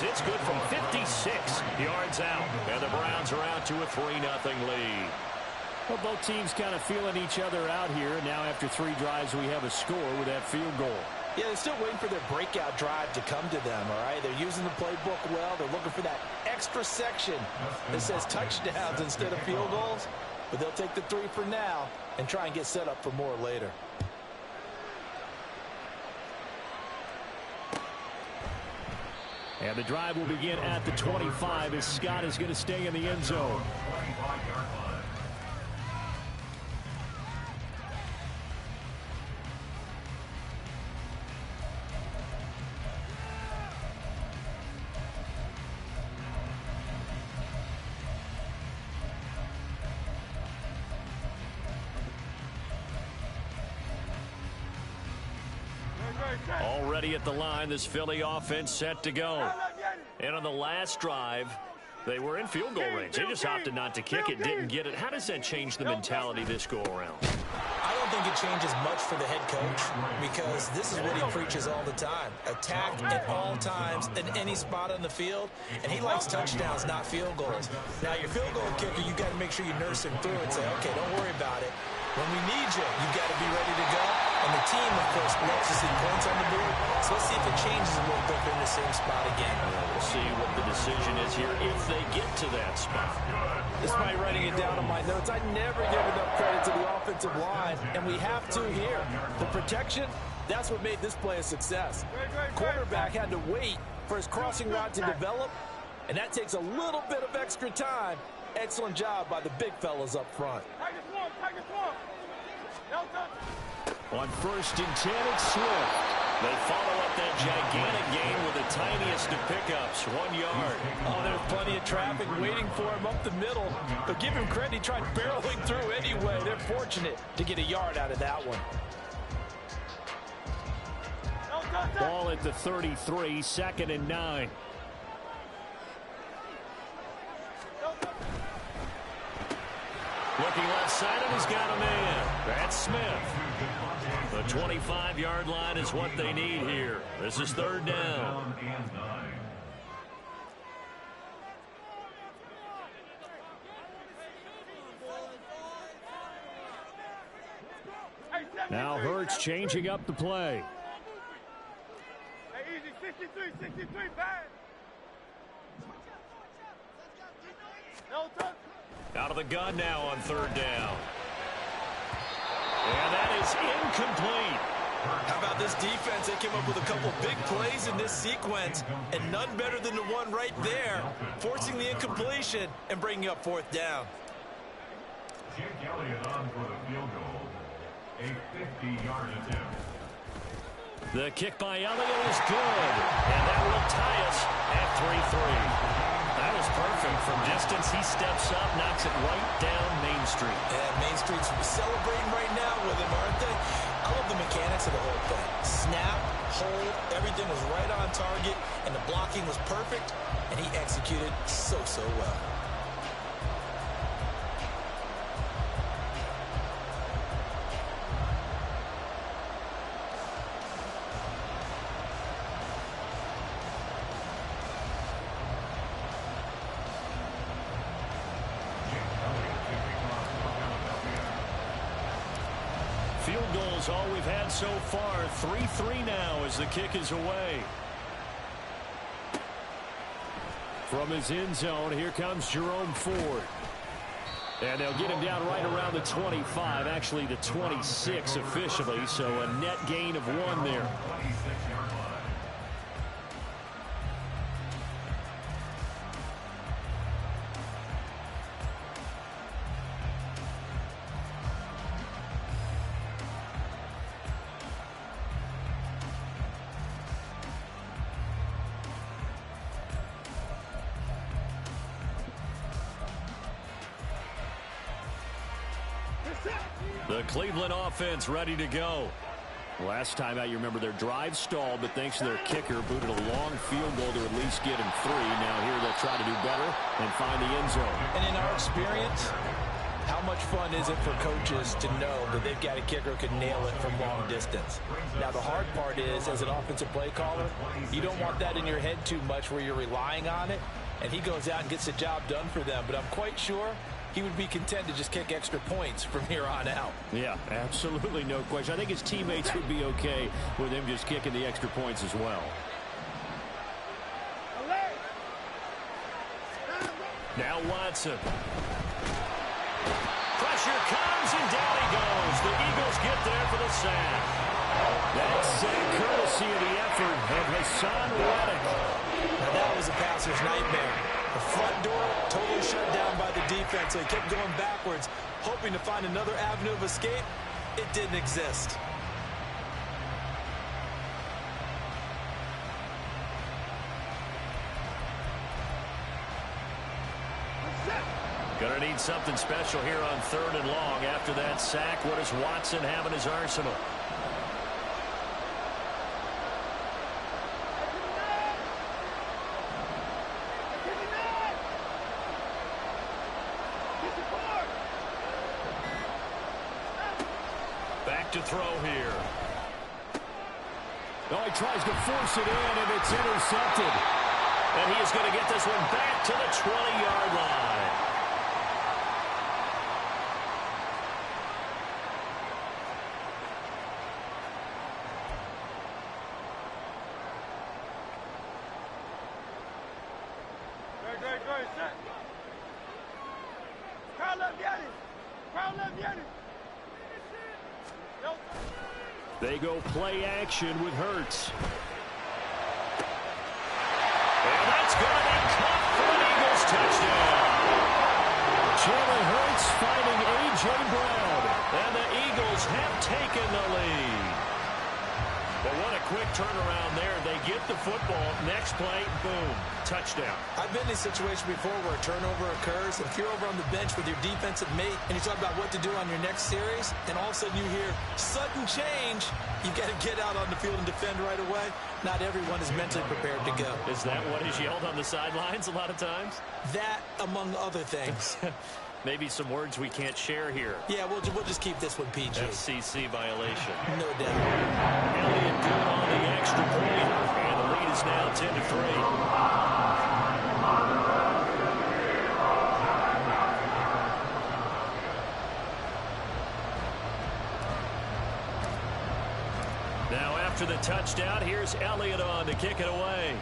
It's good from 56 yards out. And the Browns are out to a 3-0 lead. Well, both teams kind of feeling each other out here. Now after 3 drives, we have a score with that field goal. Yeah, they're still waiting for their breakout drive to come to them, all right? They're using the playbook well. They're looking for that extra section that says touchdowns instead of field goals. But they'll take the 3 for now and try and get set up for more later. And the drive will begin at the 25 as Scott is going to stay in the end zone. Already at the line, this Philly offense set to go. And on the last drive, they were in field goal range. They just opted not to kick it, didn't get it. How does that change the mentality this go around? I don't think it changes much for the head coach because this is what he preaches all the time. Attack at all times in any spot on the field, and he likes touchdowns, not field goals. Now, your field goal kicker, you got to make sure you nurse him through and say, okay, don't worry about it. When we need you, you've got to be ready to go. And the team, of course, loves to see points on the board. So let's see if it changes a little bit in the same spot again. We'll see what the decision is here if they get to that spot. Despite writing it down on my notes, I never give enough credit to the offensive line, and we have to here. The protection, that's what made this play a success. Quarterback had to wait for his crossing route to develop, and that takes a little bit of extra time. Excellent job by the big fellas up front. On 1st and 10, it's Swift. They follow up that gigantic gain with the tiniest of pickups, 1 yard. Oh, there's plenty of traffic waiting for him up the middle. But give him credit, he tried barreling through anyway. They're fortunate to get a yard out of that one. Ball at the 33, 2nd and 9. Looking left side, and he's got a man. That's Smith. The 25-yard line is what they need here. This is 3rd down. Now Hurts changing up the play. Hey, easy, 63, bad. No touch. Out of the gun now on 3rd down. And that is incomplete. How about this defense? They came up with a couple big plays in this sequence, and none better than the one right there, forcing the incompletion and bringing up 4th down. Jake Elliott on for the field goal. A 50-yard attempt. The kick by Elliott is good. And that will tie us at 3-3. That was perfect. From distance, he steps up, knocks it right down Main Street. And Main Street's celebrating right now with him, aren't they? I love the mechanics of the whole thing. Snap, hold, everything was right on target, and the blocking was perfect, and he executed so well. Field goals all we've had so far. 3-3 now as the kick is away. From his end zone, here comes Jerome Ford. And they'll get him down right around the 25, actually the 26 officially, so a net gain of 1 there. The Cleveland offense ready to go. Last time out, you remember their drive stalled, but thanks to their kicker, booted a long field goal to at least get him 3. Now here they'll try to do better and find the end zone. And in our experience, How much fun is it for coaches to know that they've got a kicker who can nail it from long distance? Now, the hard part is, as an offensive play caller, you don't want that in your head too much where you're relying on it, and he goes out and gets the job done for them. But I'm quite sure he would be content to just kick extra points from here on out. Yeah, absolutely no question. I think his teammates would be okay with him just kicking the extra points as well. Now Watson. Pressure comes, and down he goes. The Eagles get there for the sack. That's sack courtesy of the effort of Hassan Reddick. Now that was a passer's nightmare. The front door totally shut down by the defense, so he kept going backwards, hoping to find another avenue of escape. It didn't exist. Gonna need something special here on 3rd and long. After that sack, what does Watson have in his arsenal? Back to throw here. Oh, he tries to force it in, and it's intercepted. And he is going to get this one back to the 20-yard line. They go play action with Hurts. And that's going to be caught for an Eagles touchdown. Jalen Hurts finding A.J. Brown. And the Eagles have taken the lead. But what a quick turnaround there. They get the football. Next play, boom, touchdown. I've been in a situation before where a turnover occurs. If you're over on the bench with your defensive mate and you talk about what to do on your next series, and all of a sudden you hear sudden change, you've got to get out on the field and defend right away. Not everyone is mentally prepared to go. Is that what is yelled on the sidelines a lot of times? That, among other things. Maybe some words we can't share here. Yeah, we'll just keep this one PG. FCC violation. No doubt. Elliott good on the extra point. And the lead is now 10-3. Now after the touchdown, here's Elliott on to kick it away.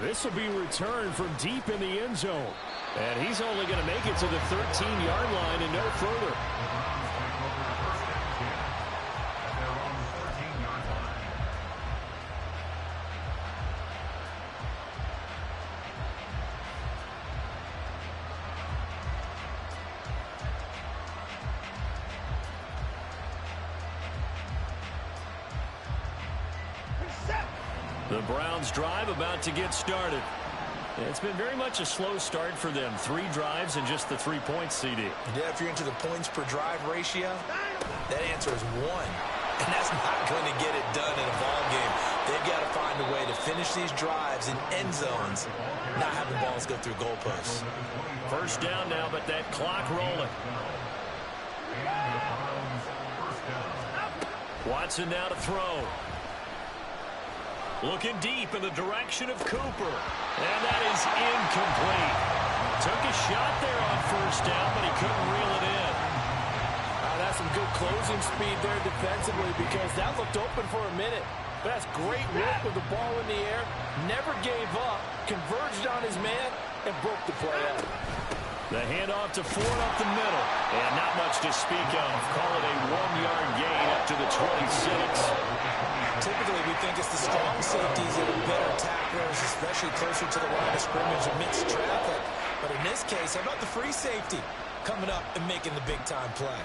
This will be returned from deep in the end zone. And he's only going to make it to the 13-yard line and no further. The Browns drive about to get started. It's been very much a slow start for them. 3 drives and just the 3 points, CD. Yeah, if you're into the points per drive ratio, that answer is 1. And that's not going to get it done in a ball game. They've got to find a way to finish these drives in end zones, not having balls go through goalposts. First down now, but that clock rolling. Watson now to throw. Looking deep in the direction of Cooper. And that is incomplete. Took a shot there on first down, but he couldn't reel it in. That's some good closing speed there defensively, because that looked open for a minute. But that's great work with the ball in the air. Never gave up. Converged on his man and broke the play out. The handoff to Ford up the middle. And not much to speak of. Call it a 1-yard gain up to the 26. Typically, we think it's the strong safeties that are better tacklers, especially closer to the line of scrimmage amidst traffic. But in this case, how about the free safety coming up and making the big-time play?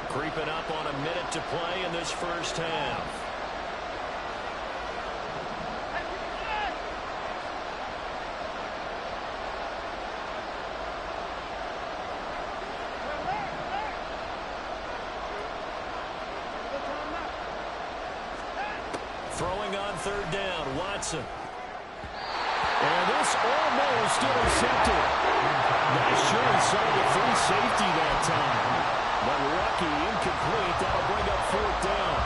Creeping up on a minute to play in this first half. Throwing on third down, Watson. And this almost intercepted. Not sure he saw the free safety that time. But lucky, incomplete. That'll bring up fourth down.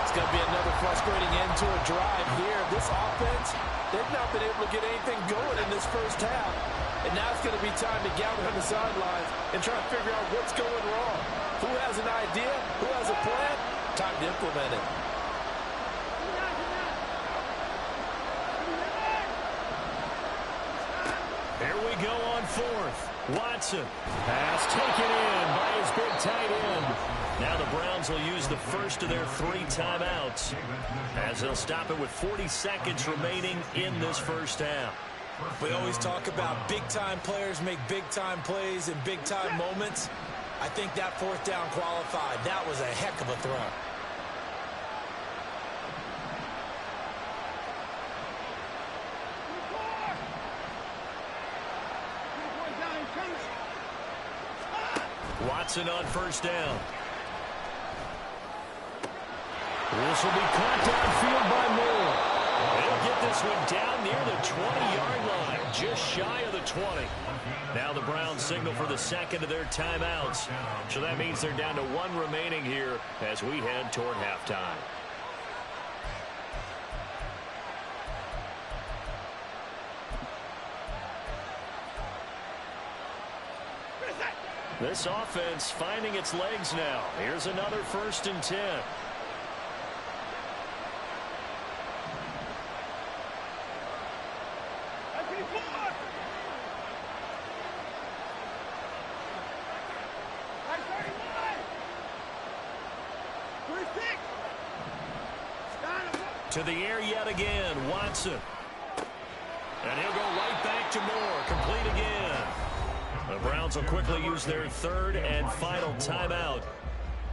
It's going to be another frustrating end to a drive here. This offense, they've not been able to get anything going in this first half. And now it's going to be time to gather on the sidelines and try to figure out what's going wrong. Who has an idea? Who has a plan? Time to implement it. Here we go on fourth. Watson. Pass taken in by his big tight end. Now the Browns will use the first of their 3 timeouts as they'll stop it with 40 seconds remaining in this first half. We always talk about big-time players make big-time plays in big-time moments. I think that fourth down qualified. That was a heck of a throw. Watson on first down. This will be caught downfield by Moore. They'll get this one down near the 20-yard line, just shy of the 20. Now the Browns signal for the second of their timeouts. So that means they're down to 1 remaining here as we head toward halftime. This offense finding its legs now. Here's another 1st and 10. To the air yet again, Watson. And he'll go right back to Moore, complete again. The Browns will quickly use their 3rd and final timeout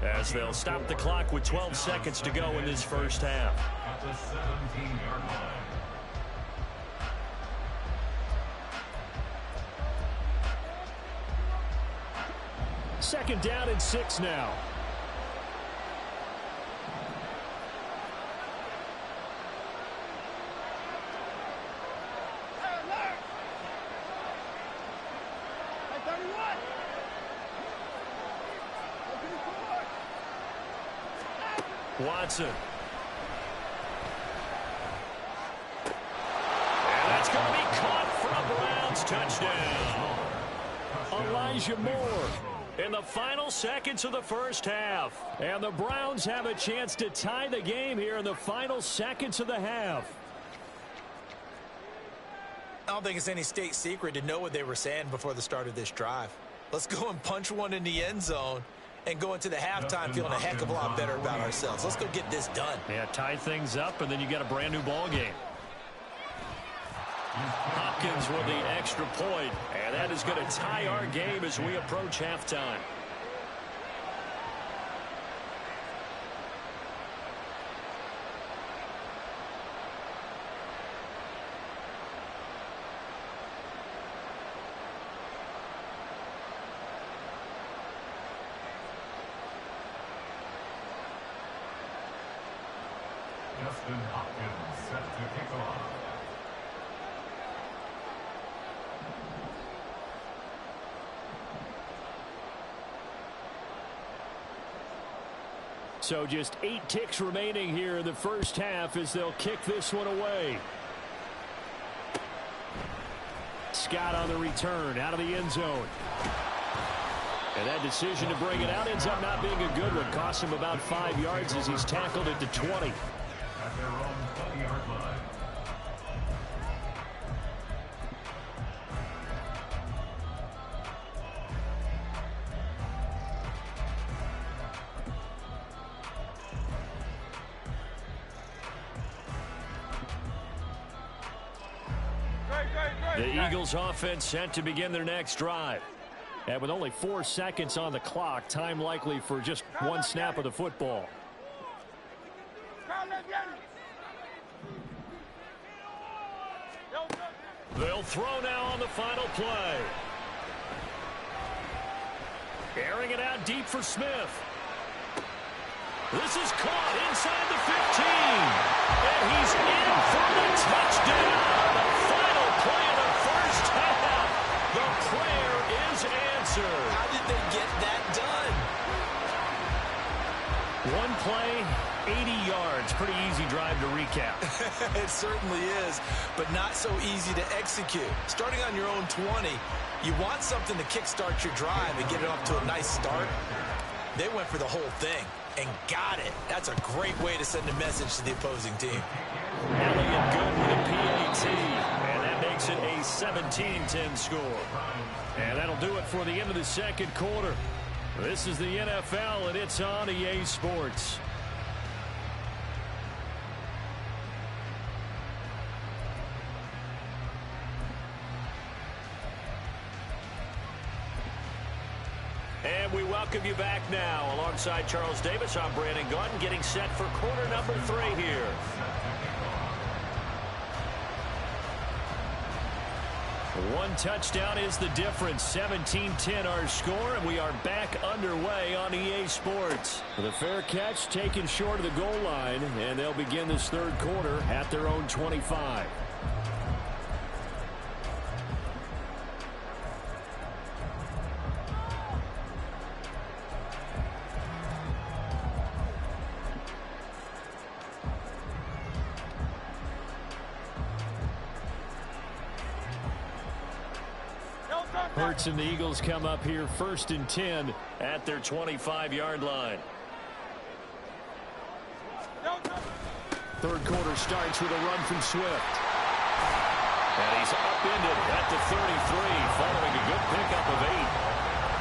as they'll stop the clock with 12 seconds to go in this first half. At the 17-yard line. Second down and 6 now. Watson. And that's going to be caught for a Browns touchdown. Elijah Moore in the final seconds of the first half. And the Browns have a chance to tie the game here in the final seconds of the half. I don't think it's any state secret to know what they were saying before the start of this drive. Let's go and punch one in the end zone and go into the halftime feeling a heck of a lot better about ourselves. Let's go get this done. Yeah, tie things up, and then you got a brand new ball game. Hopkins with the extra point, and that is going to tie our game as we approach halftime. Justin Hopkins set to kick off. So just 8 ticks remaining here in the first half as they'll kick this one away. Scott on the return out of the end zone. And that decision to bring it out ends up not being a good one. Cost him about 5 yards as he's tackled at the 20. At their own 20-yard line. The Eagles offense set to begin their next drive. And with only 4 seconds on the clock, time likely for just one snap of the football. They'll throw now on the final play. Airing it out deep for Smith. This is caught inside the 15. And he's in for the touchdown. The final play of the first half. The prayer is answered. How did they get that done? One play, 80 yards. Pretty easy drive to recap. It certainly is, but not so easy to execute. Starting on your own 20, you want something to kickstart your drive and get it off to a nice start. They went for the whole thing and got it. That's a great way to send a message to the opposing team. Elliott good with a PAT, and that makes it a 17-10 score. And that'll do it for the end of the second quarter. This is the NFL, and it's on EA Sports. And we welcome you back now. Alongside Charles Davis, I'm Brandon Gaudin, getting set for quarter number 3 here. One touchdown is the difference. 17-10 our score, and we are back underway on EA Sports. The fair catch taken short of the goal line, and they'll begin this third quarter at their own 25. Hurts and the Eagles come up here 1st and 10 at their 25-yard line. Third quarter starts with a run from Swift. And he's upended at the 33 following a good pickup of 8.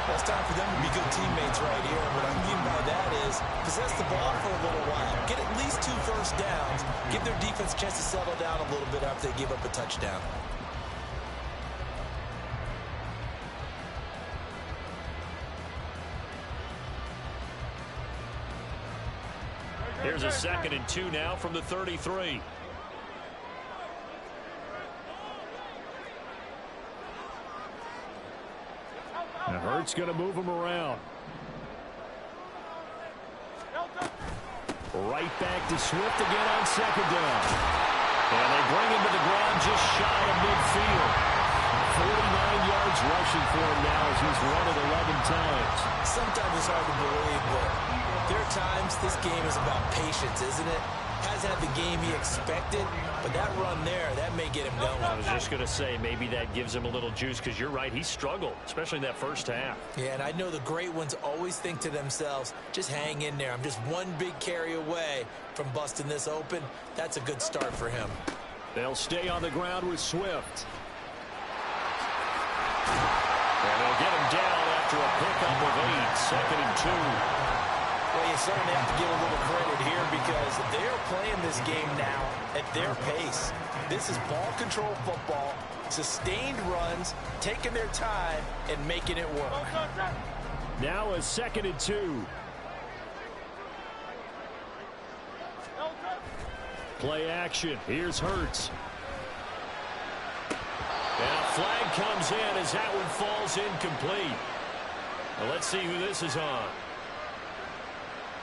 Well, it's time for them to be good teammates right here. What I mean by that is possess the ball for a little while. Get at least 2 first downs. Give their defense a chance to settle down a little bit after they give up a touchdown. Here's a 2nd and 2 now from the 33. And Hurts going to move him around. Right back to Swift again on 2nd down. And they bring him to the ground just shy of midfield. 49 yards rushing for him now as he's run it 11 times. Sometimes it's hard to believe, but there are times this game is about patience, isn't it? Hasn't had the game he expected, but that run there, that may get him going. I was just going to say, maybe that gives him a little juice, because you're right, he struggled, especially in that first half. Yeah, and I know the great ones always think to themselves, just hang in there. I'm just one big carry away from busting this open. That's a good start for him. They'll stay on the ground with Swift. And they'll get him down after a pickup of 8, 2nd and 2. Well, you certainly have to give a little credit here because they're playing this game now at their pace. This is ball control football, sustained runs, taking their time, and making it work. Now a 2nd and 2. Play action. Here's Hurts. And a flag comes in as that one falls incomplete. Now let's see who this is on.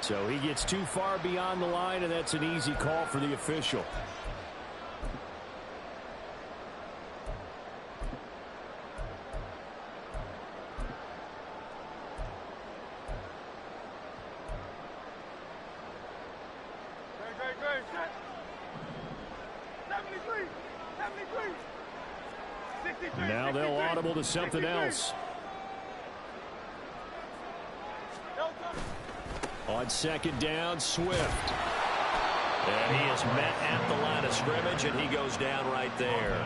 So he gets too far beyond the line, and that's an easy call for the official. Great. 73. 63. Now they'll audible to something else. On 2nd down, Swift. And he is met at the line of scrimmage, and he goes down right there.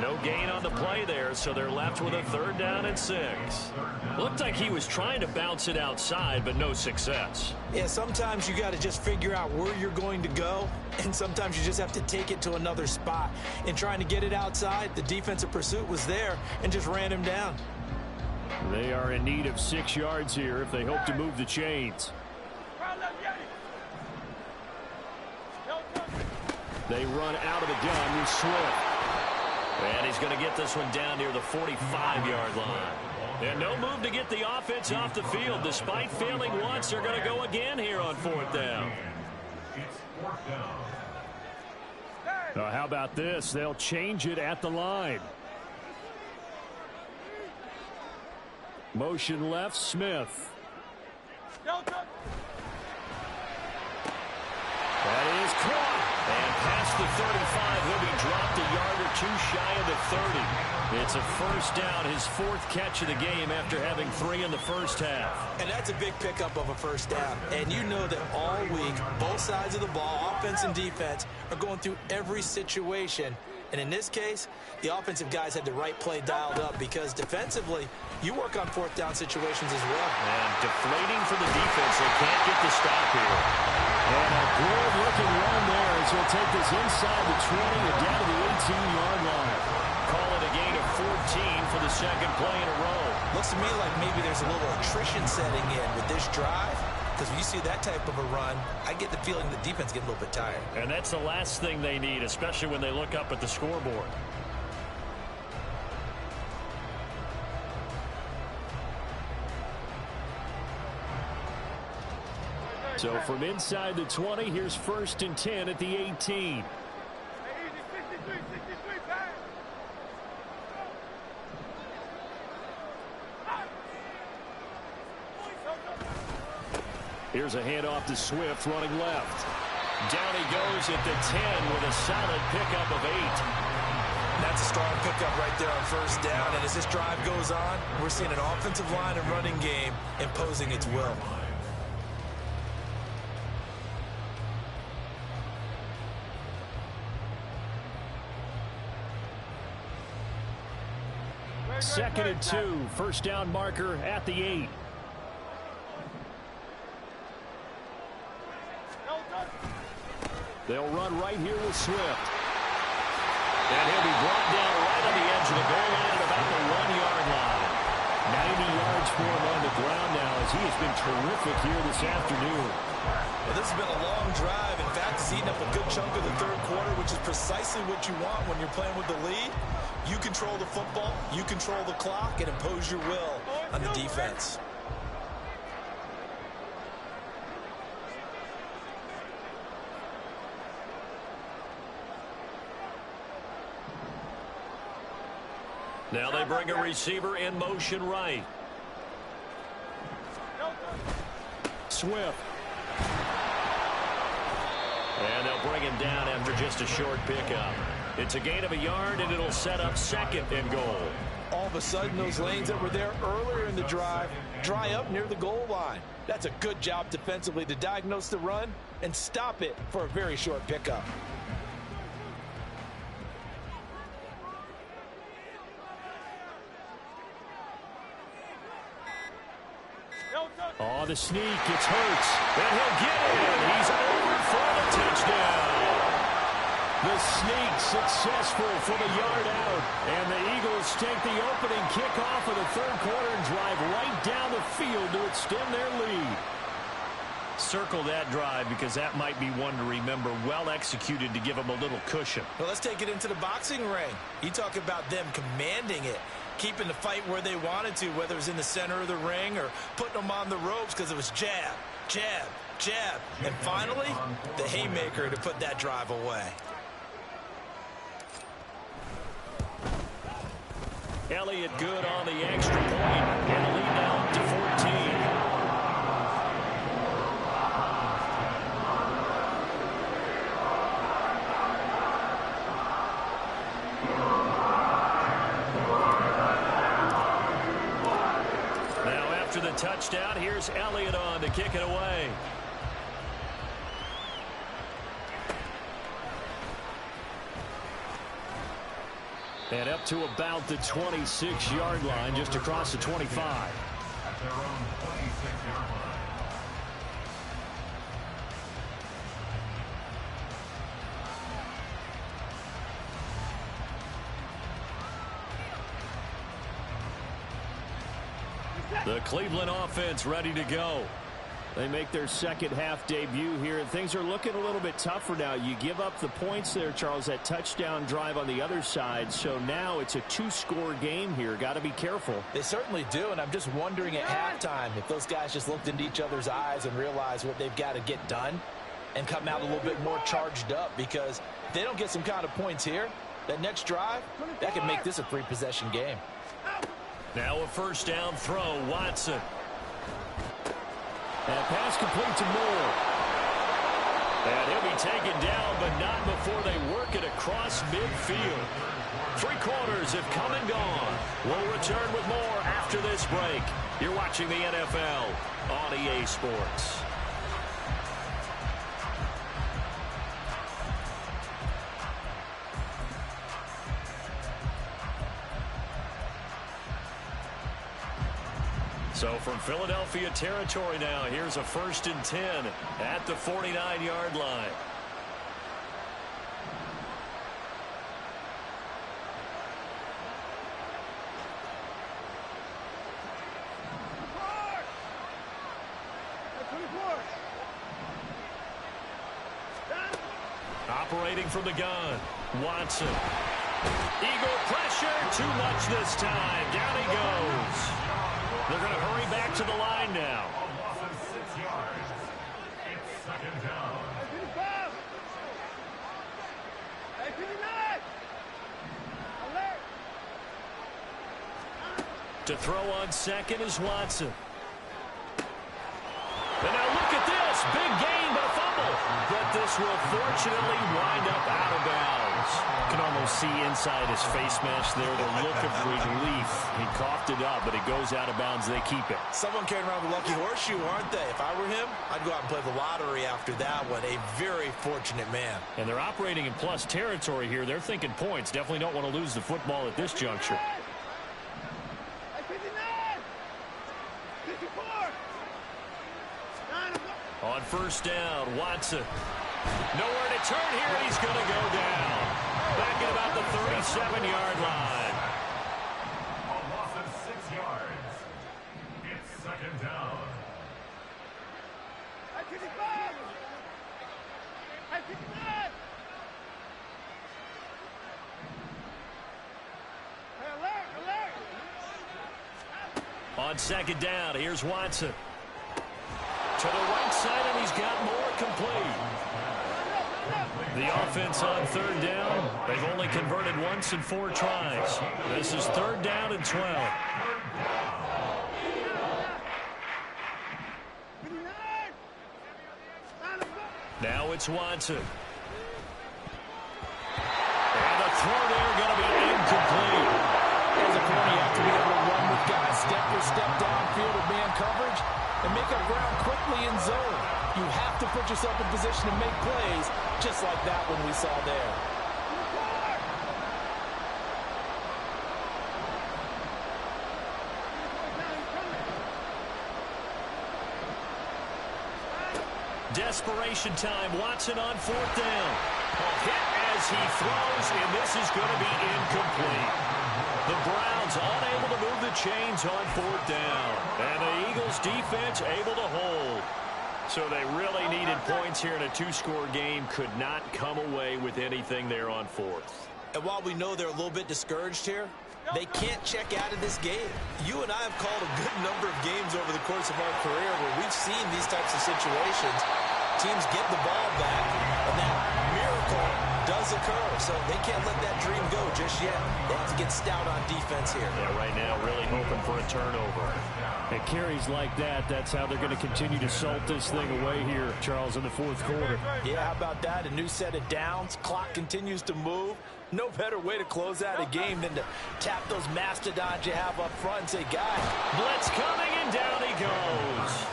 No gain on the play there, so they're left with a 3rd down and 6. Looked like he was trying to bounce it outside, but no success. Yeah, sometimes you got to just figure out where you're going to go, and sometimes you just have to take it to another spot. In trying to get it outside, the defensive pursuit was there and just ran him down. They are in need of 6 yards here if they hope to move the chains. They run out of the gun with Swift. And he's going to get this one down near the 45-yard line. And no move to get the offense off the field. Despite failing once, they're going to go again here on 4th down. It's 4th down. How about this? They'll change it at the line. Motion left, Smith. That is caught. And past the 35, he'll be dropped a yard or two shy of the 30. It's a first down, his 4th catch of the game after having 3 in the first half. And that's a big pickup of a first down. And you know that all week, both sides of the ball, offense and defense, are going through every situation. And in this case, the offensive guys had the right play dialed up because defensively, you work on 4th down situations as well. And deflating for the defense. They can't get the stop here. And a good-looking run there as he'll take this inside the 20 and down to the 18-yard line. Call it a gain of 14 for the second play in a row. Looks to me like maybe there's a little attrition setting in with this drive. Because when you see that type of a run, I get the feeling the defense gets a little bit tired. And that's the last thing they need, especially when they look up at the scoreboard. So from inside the 20, here's 1st and 10 at the 18. Here's a handoff to Swift running left. Down he goes at the 10 with a solid pickup of 8. That's a strong pickup right there on first down. And as this drive goes on, we're seeing an offensive line and running game imposing its will. Second and 2, first down marker at the 8. They'll run right here with Swift. And he'll be brought down right on the edge of the goal line at about the 1-yard line. 90 yards for him on the ground now as he has been terrific here this afternoon. Well, this has been a long drive. In fact, it's eaten up a good chunk of the 3rd quarter, which is precisely what you want when you're playing with the lead. You control the football, you control the clock, and impose your will on the defense. Now they bring a receiver in motion right. Swift. And they'll bring him down after just a short pickup. It's a gain of a yard, and it'll set up 2nd and goal. All of a sudden, those lanes that were there earlier in the drive dry up near the goal line. That's a good job defensively to diagnose the run and stop it for a very short pickup. Oh, the sneak. It's Hurts. And he'll get it. He's over for the touchdown. The sneak successful for the yard out. And the Eagles take the opening kickoff of the 3rd quarter and drive right down the field to extend their lead. Circle that drive because that might be one to remember. Well executed to give them a little cushion. Well, let's take it into the boxing ring. You talk about them commanding it, keeping the fight where they wanted to, whether it was in the center of the ring or putting them on the ropes because it was jab, jab, jab. And finally, the haymaker to put that drive away. Elliott good on the extra point, and a lead now up to 14. Now after the touchdown, here's Elliott on to kick it away. And up to about the 26-yard line, just across the 25. At their own 26-yard line. The Cleveland offense ready to go. They make their second half debut here, and things are looking a little bit tougher now. You give up the points there, Charles, that touchdown drive on the other side. So now it's a two-score game here. Got to be careful. They certainly do, and I'm just wondering at halftime if those guys just looked into each other's eyes and realized what they've got to get done and come out a little bit more charged up, because if they don't get some kind of points here, that next drive, that could make this a three-possession game. Now a first down throw, Watson. And pass complete to Moore. And he'll be taken down, but not before they work it across midfield. 3 quarters have come and gone. We'll return with more after this break. You're watching the NFL on EA Sports. So from Philadelphia territory now, here's a 1st and 10 at the 49-yard line. Operating from the gun, Watson. Eagle pressure, too much this time. Down he goes. They're going to hurry back to the line now. It's 2nd down. To throw on second is Watson. And now look at this. Big gain, but a fumble. But this will fortunately wind up out of bounds. You can almost see inside his face mask there the look of relief. He coughed it up, but it goes out of bounds. They keep it. Someone carrying around the lucky horseshoe, aren't they? If I were him, I'd go out and play the lottery after that one. A very fortunate man. And they're operating in plus territory here. They're thinking points. Definitely don't want to lose the football at this juncture. On first down, Watson. Nowhere to turn here, and he's going to go down. Back at about the 37-yard line. A loss of 6 yards. It's 2nd down. On 2nd down, here's Watson. To the right side, and he's got more complete. The offense on 3rd down. They've only converted once in 4 tries. This is 3rd down and 12. Now it's Watson. And the throw there going to be incomplete. As a corner, you have to be able to run with guys step for step downfield with man coverage and make up ground quickly in zone. You have to put yourself in position to make plays, just like that one we saw there. Desperation time. Watson on 4th down. A hit as he throws, and this is going to be incomplete. The Browns unable to move the chains on 4th down. And the Eagles defense able to hold. So they really needed points here in a 2-score game. Could not come away with anything there on 4th. And while we know they're a little bit discouraged here, they can't check out of this game. You and I have called a good number of games over the course of our career where we've seen these types of situations. Teams get the ball back, and that miracle does occur. So they can't let that dream go just yet. They have to get stout on defense here. Yeah, right now really hoping for a turnover. At carries like that, that's how they're going to continue to salt this thing away here, Charles, in the 4th quarter. Yeah, how about that? A new set of downs. Clock continues to move. No better way to close out a game than to tap those mastodons you have up front and say, guys, blitz coming, and down he goes.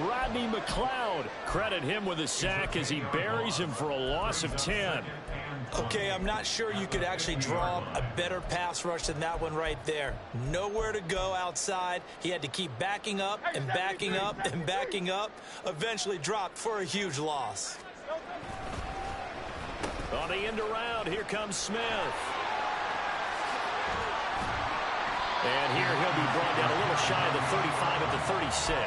Rodney McLeod. Credit him with a sack as he buries him for a loss of 10. Okay, I'm not sure you could actually draw a better pass rush than that one right there. Nowhere to go outside. He had to keep backing up and backing up and backing up. Eventually dropped for a huge loss. On the end around, here comes Smith. And here he'll be brought down a little shy of the 35 at the 36.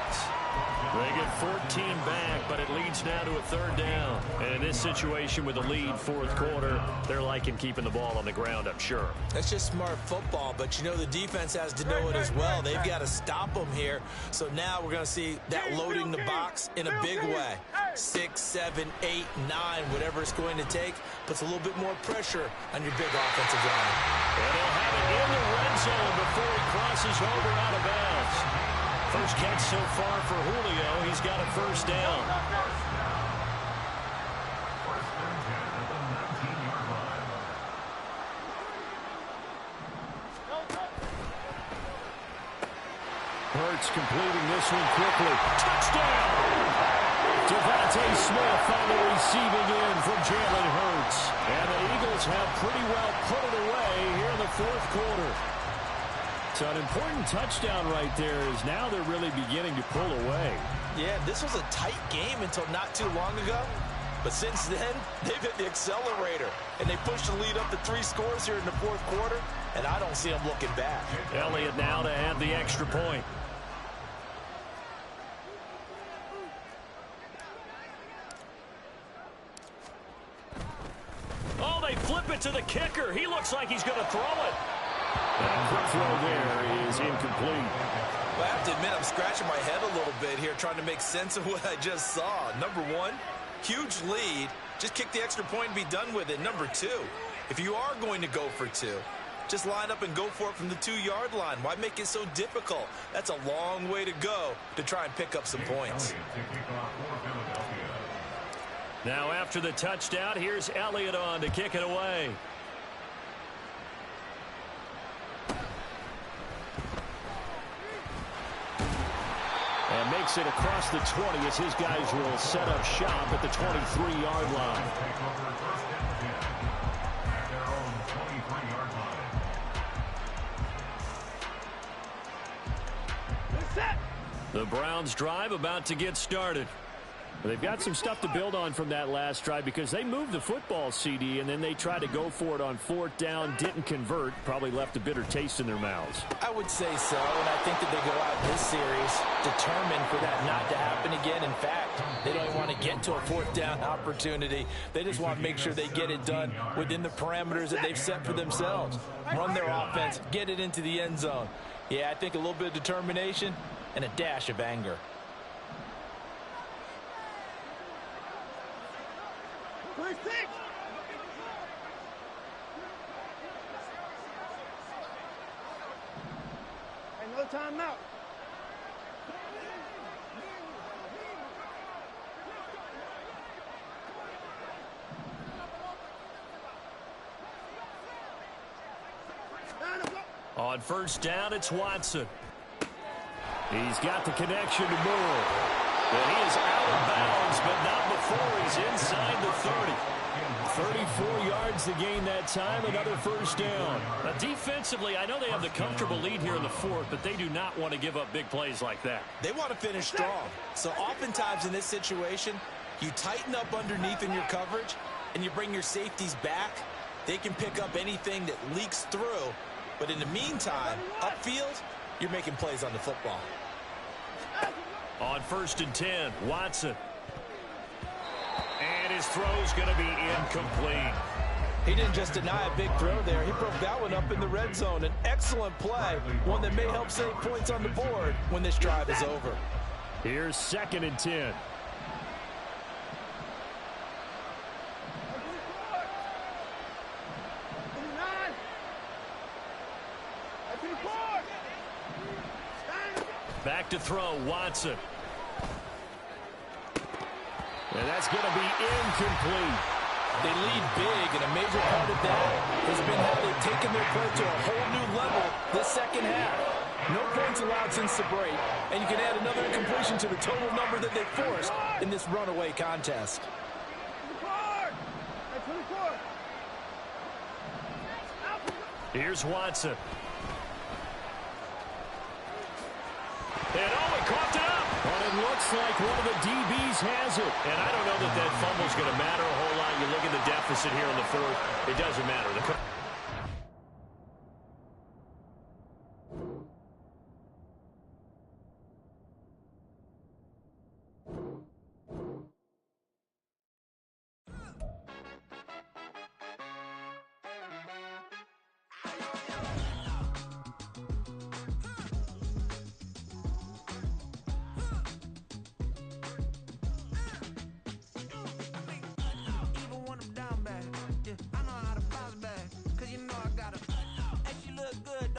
They get 14 back, but it leads now to a third down. And in this situation with a lead fourth quarter, they're liking keeping the ball on the ground, I'm sure. That's just smart football, but you know the defense has to know it as well. They've got to stop them here. So now we're going to see that loading the box in a big way. 6, 7, 8, 9, whatever it's going to take, puts a little bit more pressure on your big offensive line. And they'll have it in the red zone before he crosses over out of bounds. First catch so far for Julio. He's got a first down. Hurts completing this one quickly. Touchdown! Devontae Smith on the receiving end from Jalen Hurts. And the Eagles have pretty well put it away here in the fourth quarter. So an important touchdown right there is now they're really beginning to pull away. Yeah, this was a tight game until not too long ago. But since then, they've hit the accelerator. And they pushed the lead up to 3 scores here in the fourth quarter. And I don't see them looking back. Elliott now to add the extra point. Oh, they flip it to the kicker. He looks like he's going to throw it. That quick throw there is incomplete. Well, I have to admit, I'm scratching my head a little bit here trying to make sense of what I just saw. Number one, huge lead. Just kick the extra point and be done with it. Number two, if you are going to go for 2, just line up and go for it from the 2-yard line. Why make it so difficult? That's a long way to go to try and pick up some points. Now after the touchdown, here's Elliott on to kick it away. And makes it across the 20 as his guys will set up shop at the 23-yard line. The Browns drive about to get started. They've got some stuff to build on from that last drive because they moved the football, CD, and then they tried to go for it on 4th down, didn't convert, probably left a bitter taste in their mouths. I would say so, and I think that they go out this series determined for that not to happen again. In fact, they don't even want to get to a 4th down opportunity. They just want to make sure they get it done within the parameters that they've set for themselves. Run their offense, get it into the end zone. Yeah, I think a little bit of determination and a dash of anger. No timeout. On 1st down, it's Watson. He's got the connection to Moore. And he is out of bounds, but not before he's inside the 30. 34 yards to gain that time, another 1st down. Now, defensively, I know they have the comfortable lead here in the 4th, but they do not want to give up big plays like that. They want to finish strong. So oftentimes in this situation, you tighten up underneath in your coverage, and you bring your safeties back. They can pick up anything that leaks through. But in the meantime, upfield, you're making plays on the football. On 1st and 10, Watson. And his throw's going to be incomplete. He didn't just deny a big throw there. He broke that one up in the red zone. An excellent play, one that may help save points on the board when this drive is over. Here's 2nd and 10. Back to throw, Watson. And that's going to be incomplete. They lead big, and a major part of that has been how they've taken their play to a whole new level this second half. No points allowed since the break, and you can add another incompletion to the total number that they forced in this runaway contest. Here's Watson. And oh, he coughed it up. But it looks like one of the DBs has it. And I don't know that that fumble's going to matter a whole lot. You look at the deficit here in the 4th. It doesn't matter.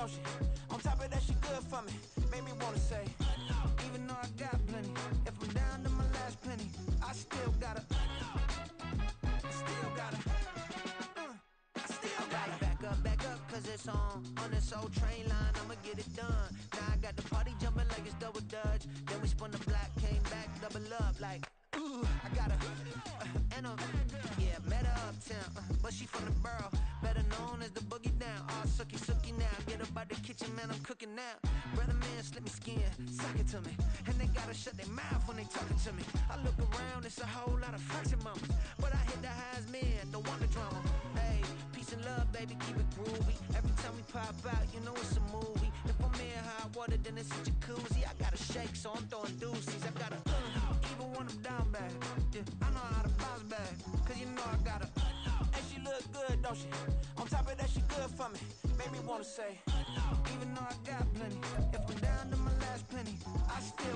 don't she? On top of that, she good for me. Made me wanna say, even though I got plenty, if I'm down to my last penny, I still gotta, back up, cause it's on this old train line, I'ma get it done. Now I got the party jumping like it's double dutch. Then we spun the block, came back, double up like, ooh, I got her, and yeah, met her uptown, but she from the borough, better known as the boogie down. All sookie now, get up out the kitchen, man, I'm cooking now. Brother man, slip me skin, sock it to me, and they gotta shut their mouth when they talking to me. I look around, it's a whole lot of flirting mamas, but I hit the highs, man, don't want the drama. Hey, peace and love, baby, keep it groovy. Every time we pop out, you know it's a movie. If I'm in hot water, then it's a jacuzzi. I gotta shake, so I'm throwing deuces. I gotta, even when I'm down bad, yeah, I know how to bounce back, cause you know I gotta, and she look good, don't she? On top of that, she good for me. Made me wanna say, even